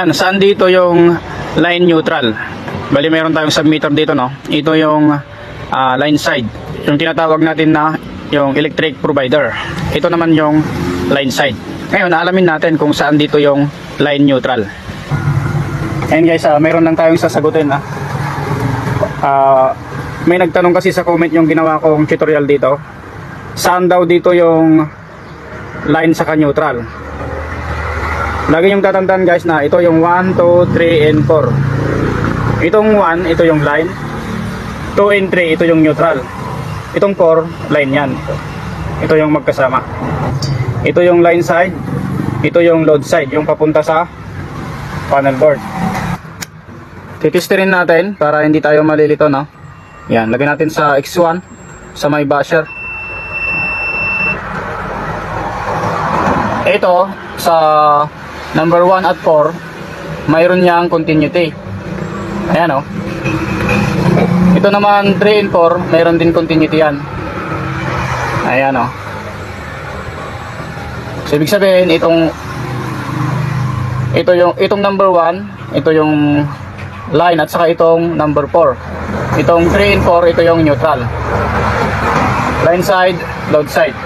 Ayan, saan dito yung line neutral? Bali mayroon tayong submeter dito, no? Ito yung line side. Yung tinatawag natin na yung electric provider. Ito naman yung line side. Ngayon, alamin natin kung saan dito yung line neutral. Ayan guys, mayroon lang tayong sasagutin. May nagtanong kasi sa comment yung ginawa kong tutorial dito. Saan daw dito yung line saka neutral? Lagi yung tatandaan guys na ito yung 1, 2, 3, and 4. Itong 1, ito yung line. 2 and 3, ito yung neutral. Itong 4, line yan. Ito yung magkasama. Ito yung line side. Ito yung load side, yung papunta sa panel board. Titesterin natin para hindi tayo malilito, no? Yan, lagyan natin sa X1 sa may basher. Ito sa number 1 at 4, mayroon niyang continuity. Ayan, oh. Ito naman 3 and 4, mayroon din continuity yan. Ayan, oh. So ibig sabihin itong number 1, ito yung line, at saka itong number 4. Itong 3 and 4, ito yung neutral. Line side, load side.